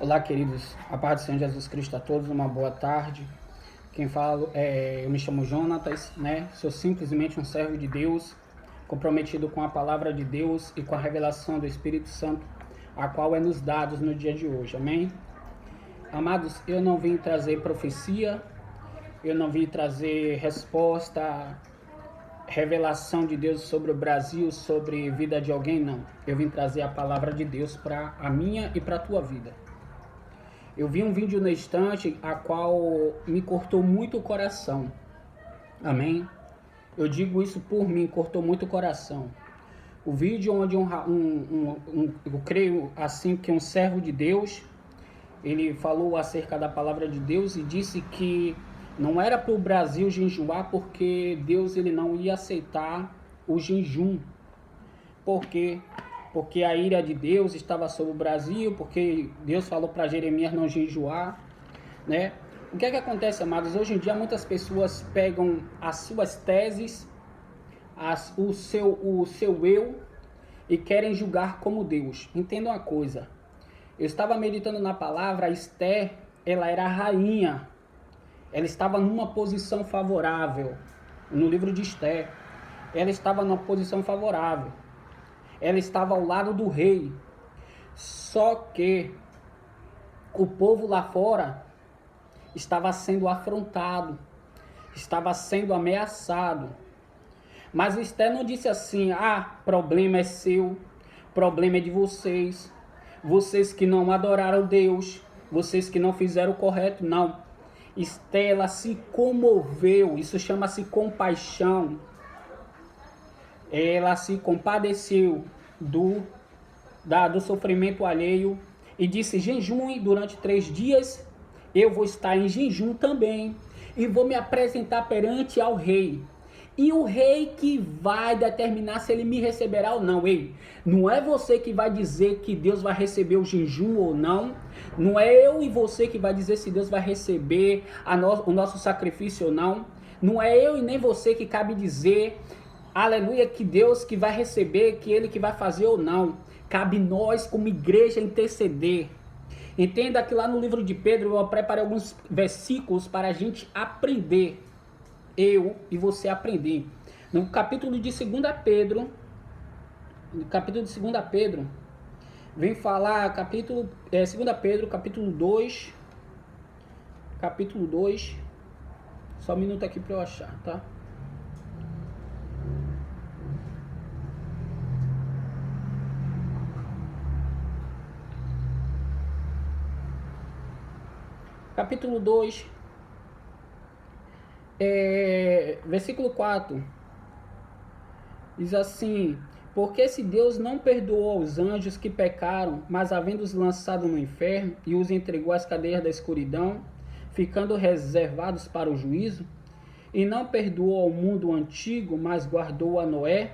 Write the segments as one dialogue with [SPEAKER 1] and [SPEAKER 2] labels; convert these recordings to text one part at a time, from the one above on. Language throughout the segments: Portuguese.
[SPEAKER 1] Olá, queridos. A paz do Senhor Jesus Cristo a todos. Uma boa tarde. Quem fala eu me chamo Jonatas, né? Sou simplesmente um servo de Deus, comprometido com a palavra de Deus e com a revelação do Espírito Santo, a qual é nos dados no dia de hoje. Amém? Amados, eu não vim trazer profecia, eu não vim trazer resposta, revelação de Deus sobre o Brasil, sobre a vida de alguém, não. Eu vim trazer a palavra de Deus para a minha e para a tua vida. Eu vi um vídeo na estante a qual me cortou muito o coração. Amém? Eu digo isso por mim, cortou muito o coração. O vídeo onde eu creio assim que um servo de Deus, ele falou acerca da palavra de Deus e disse que não era para o Brasil jejuar porque Deus ele não ia aceitar o jejum. Por quê? Porque a ira de Deus estava sobre o Brasil, porque Deus falou para Jeremias não jejuar, né? O que é que acontece, amados? Hoje em dia muitas pessoas pegam as suas teses, o seu eu e querem julgar como Deus. Entenda uma coisa. Eu estava meditando na palavra, Esther, ela era a rainha. Ela estava numa posição favorável. No livro de Esther, ela estava numa posição favorável. Ela estava ao lado do rei. Só que o povo lá fora estava sendo afrontado, estava sendo ameaçado. Mas Esther não disse assim: problema é seu, problema é de vocês, vocês que não adoraram Deus, vocês que não fizeram o correto. Não. Esther, ela se comoveu, isso chama-se compaixão. Ela se compadeceu do sofrimento alheio e disse: jejum durante 3 dias, eu vou estar em jejum também e vou me apresentar perante ao rei. E o rei que vai determinar se ele me receberá ou não. Ei, não é você que vai dizer que Deus vai receber o jejum ou não. Não é eu e você que vai dizer se Deus vai receber o nosso sacrifício ou não. Não é eu e nem você que cabe dizer, aleluia, que Deus que vai receber, que Ele que vai fazer ou não. Cabe nós como igreja interceder. Entenda que lá no livro de Pedro eu preparei alguns versículos para a gente aprender. Eu e você aprender. No capítulo de 2 Pedro, vem falar, 2 Pedro, capítulo 2, só um minuto aqui para eu achar, tá? Capítulo 2, versículo 4, diz assim: porque se Deus não perdoou aos anjos que pecaram, mas havendo-os lançado no inferno e os entregou às cadeias da escuridão, ficando reservados para o juízo, e não perdoou ao mundo antigo, mas guardou a Noé,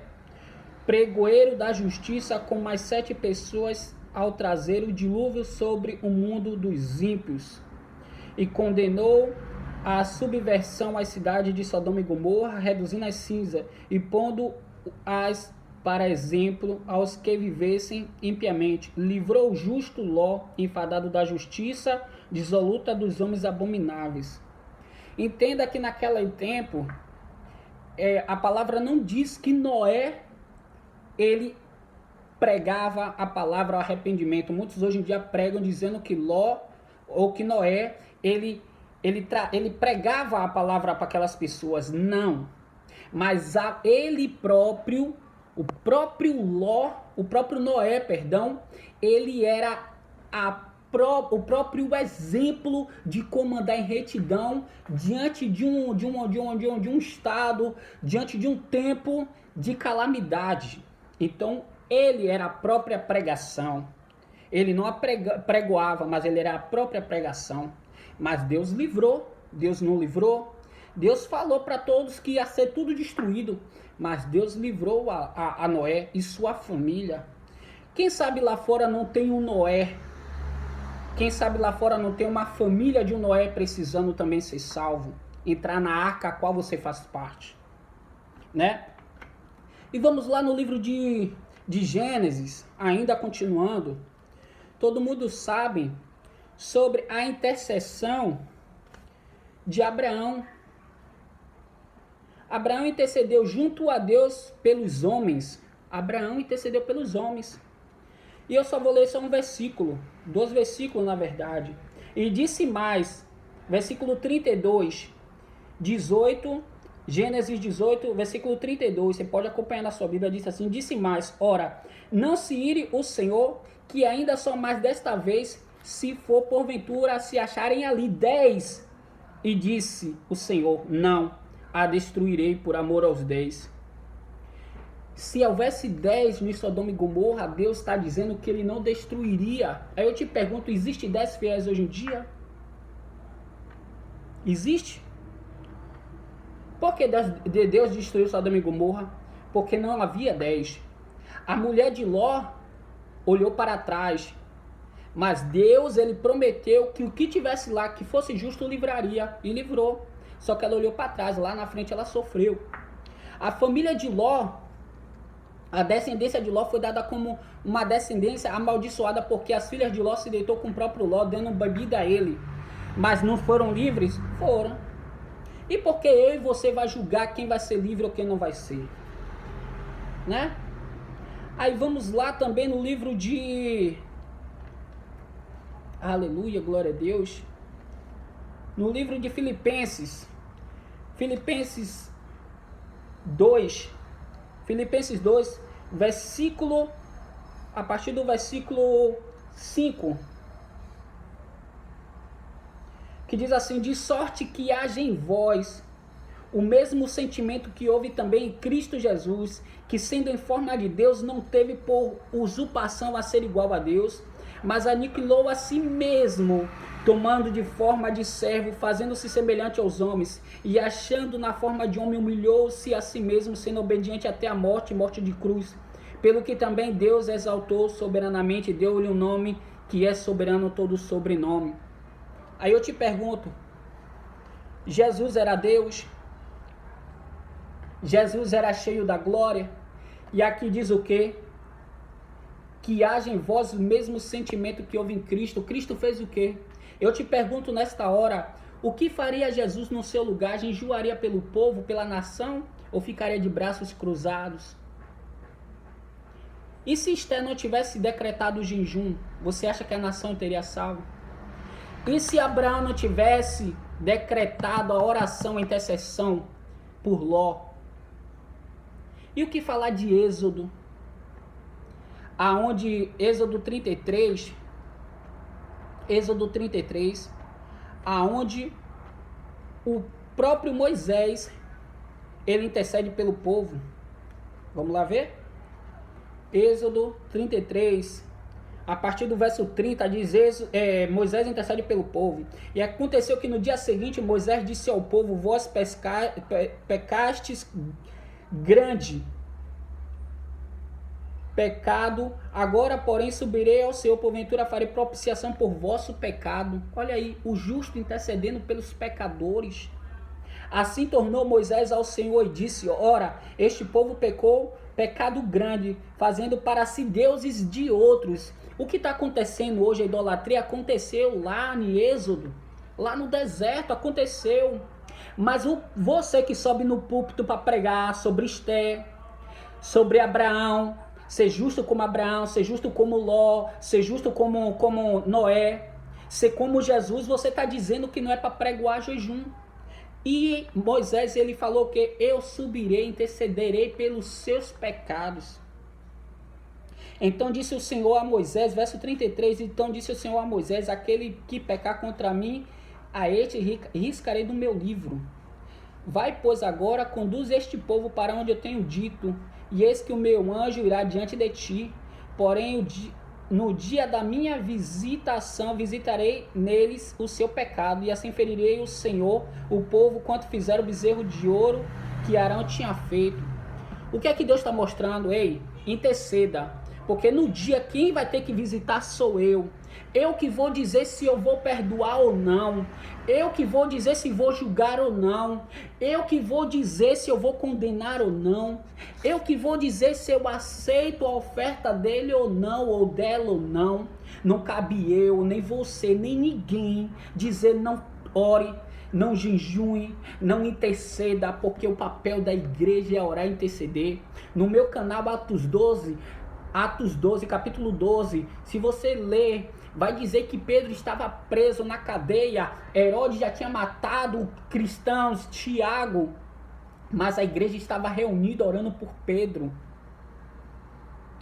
[SPEAKER 1] pregoeiro da justiça, com mais 7 pessoas, ao trazer o dilúvio sobre o mundo dos ímpios, e condenou a subversão às cidades de Sodoma e Gomorra, reduzindo as cinzas e pondo-as para exemplo aos que vivessem impiamente. Livrou o justo Ló, enfadado da justiça, dissoluta dos homens abomináveis. Entenda que naquele tempo, a palavra não diz que Noé, ele pregava a palavra arrependimento. Muitos hoje em dia pregam dizendo que Ló ou que Noé, ele pregava a palavra para aquelas pessoas. Não. Mas ele próprio, o próprio Noé, ele era o próprio exemplo de como andar em retidão diante de um estado, diante de um tempo de calamidade. Então, ele era a própria pregação. Ele não pregoava, mas ele era a própria pregação. Mas Deus livrou, Deus não livrou. Deus falou para todos que ia ser tudo destruído, mas Deus livrou a Noé e sua família. Quem sabe lá fora não tem um Noé? Quem sabe lá fora não tem uma família de um Noé precisando também ser salvo? Entrar na arca a qual você faz parte, né? E vamos lá no livro de Gênesis, ainda continuando. Todo mundo sabe sobre a intercessão de Abraão. Abraão intercedeu junto a Deus pelos homens. Abraão intercedeu pelos homens. E eu só vou ler só um versículo, 2 versículos na verdade. E disse mais, versículo 32, 18, Gênesis 18, versículo 32, você pode acompanhar na sua Bíblia, disse assim, disse mais, ora, não se ire o Senhor, que ainda só mais desta vez, se for porventura se acharem ali 10. E disse o Senhor, não, a destruirei por amor aos 10. Se houvesse 10 no Sodoma e Gomorra, Deus está dizendo que ele não destruiria. Aí eu te pergunto, existe 10 fiéis hoje em dia? Existe? Por que Deus destruiu Sodoma e Gomorra? Porque não havia 10. A mulher de Ló olhou para trás, mas Deus, ele prometeu que o que tivesse lá, que fosse justo, livraria, e livrou. Só que ela olhou para trás, lá na frente ela sofreu. A família de Ló, a descendência de Ló foi dada como uma descendência amaldiçoada, porque as filhas de Ló se deitou com o próprio Ló, dando bebida a ele. Mas não foram livres? Foram. E por que eu e você vai julgar quem vai ser livre ou quem não vai ser? Né? Aí vamos lá também no livro de... Aleluia, glória a Deus. No livro de Filipenses. Filipenses 2, versículo, a partir do versículo 5, que diz assim, de sorte que haja em vós o mesmo sentimento que houve também em Cristo Jesus, que sendo em forma de Deus, não teve por usurpação a ser igual a Deus, mas aniquilou a si mesmo, tomando de forma de servo, fazendo-se semelhante aos homens, e achando na forma de homem, humilhou-se a si mesmo, sendo obediente até a morte, morte de cruz. Pelo que também Deus exaltou soberanamente, deu-lhe um nome que é soberano todo sobrenome. Aí eu te pergunto, Jesus era Deus? Jesus era cheio da glória? E aqui diz o quê? Que haja em vós o mesmo sentimento que houve em Cristo. Cristo fez o quê? Eu te pergunto nesta hora, o que faria Jesus no seu lugar? Jejuaria pelo povo, pela nação? Ou ficaria de braços cruzados? E se Esther não tivesse decretado o jejum, você acha que a nação teria salvo? E se Abraão não tivesse decretado a oração, a intercessão por Ló? E o que falar de Êxodo? Aonde Êxodo 33, aonde o próprio Moisés, ele intercede pelo povo. Vamos lá ver? Êxodo 33, a partir do verso 30, diz Moisés intercede pelo povo. E aconteceu que no dia seguinte Moisés disse ao povo, vós pecastes grande pecado, agora porém subirei ao Senhor, porventura farei propiciação por vosso pecado. Olha aí, o justo intercedendo pelos pecadores. Assim tornou Moisés ao Senhor e disse, ora, este povo pecou pecado grande, fazendo para si deuses de outros. O que está acontecendo hoje, a idolatria, aconteceu lá em Êxodo, lá no deserto, aconteceu. Mas você que sobe no púlpito para pregar sobre Esther, sobre Abraão, ser justo como Abraão, ser justo como Ló, ser justo como Noé, ser como Jesus, você está dizendo que não é para pregoar jejum. E Moisés, ele falou que eu subirei, intercederei pelos seus pecados. Então disse o Senhor a Moisés, verso 33, então disse o Senhor a Moisés, aquele que pecar contra mim, a este riscarei do meu livro. Vai, pois, agora, conduz este povo para onde eu tenho dito, e eis que o meu anjo irá diante de ti. Porém, no dia da minha visitação, visitarei neles o seu pecado, e assim ferirei o Senhor, o povo, quanto fizeram o bezerro de ouro que Arão tinha feito. O que é que Deus está mostrando? Ei, interceda. Porque no dia quem vai ter que visitar sou eu. Eu que vou dizer se eu vou perdoar ou não. Eu que vou dizer se vou julgar ou não. Eu que vou dizer se eu vou condenar ou não. Eu que vou dizer se eu aceito a oferta dele ou não, ou dela ou não. Não cabe eu, nem você, nem ninguém dizer não ore, não jejue, não interceda, porque o papel da igreja é orar e interceder. No meu canal Atos 12, capítulo 12, se você ler, vai dizer que Pedro estava preso na cadeia, Herodes já tinha matado cristãos, Tiago, mas a igreja estava reunida orando por Pedro.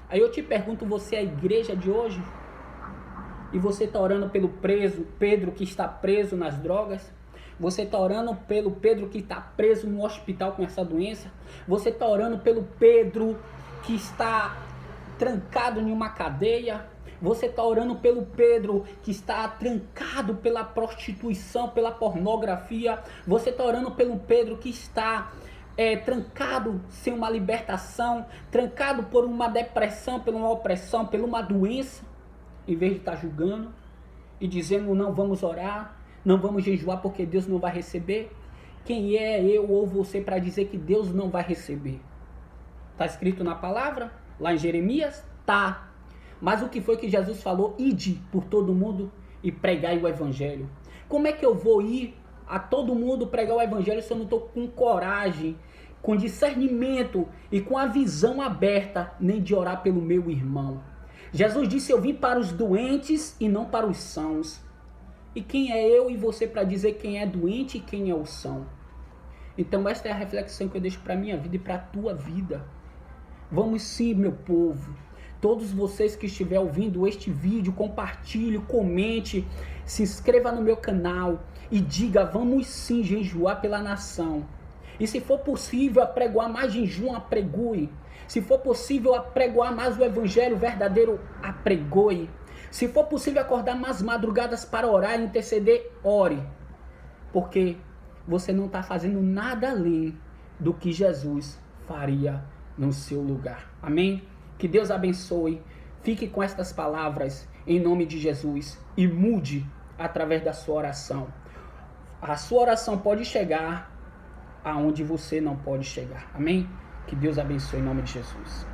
[SPEAKER 1] Aí eu te pergunto, você é a igreja de hoje? E você está orando pelo Pedro que está preso nas drogas? Você está orando pelo Pedro que está preso no hospital com essa doença? Você está orando pelo Pedro que está trancado em uma cadeia? Você está orando pelo Pedro que está trancado pela prostituição, pela pornografia? Você está orando pelo Pedro que está trancado sem uma libertação, trancado por uma depressão, por uma opressão, por uma doença? Em vez de estar julgando e dizendo não vamos orar, não vamos jejuar porque Deus não vai receber. Quem é eu ou você para dizer que Deus não vai receber? Está escrito na palavra, lá em Jeremias? Tá. Mas o que foi que Jesus falou? Ide por todo mundo e pregai o evangelho. Como é que eu vou ir a todo mundo pregar o evangelho se eu não estou com coragem, com discernimento e com a visão aberta, nem de orar pelo meu irmão? Jesus disse, eu vim para os doentes e não para os sãos. E quem é eu e você para dizer quem é doente e quem é o são? Então esta é a reflexão que eu deixo para a minha vida e para a tua vida. Vamos sim, meu povo. Todos vocês que estiverem ouvindo este vídeo, compartilhe, comente, se inscreva no meu canal e diga, vamos sim jejuar pela nação. E se for possível apregoar mais jejum, apregoe. Se for possível apregoar mais o evangelho verdadeiro, apregoe. Se for possível acordar mais madrugadas para orar e interceder, ore. Porque você não está fazendo nada além do que Jesus faria no seu lugar. Amém? Que Deus abençoe. Fique com estas palavras em nome de Jesus e mude através da sua oração. A sua oração pode chegar aonde você não pode chegar. Amém? Que Deus abençoe em nome de Jesus.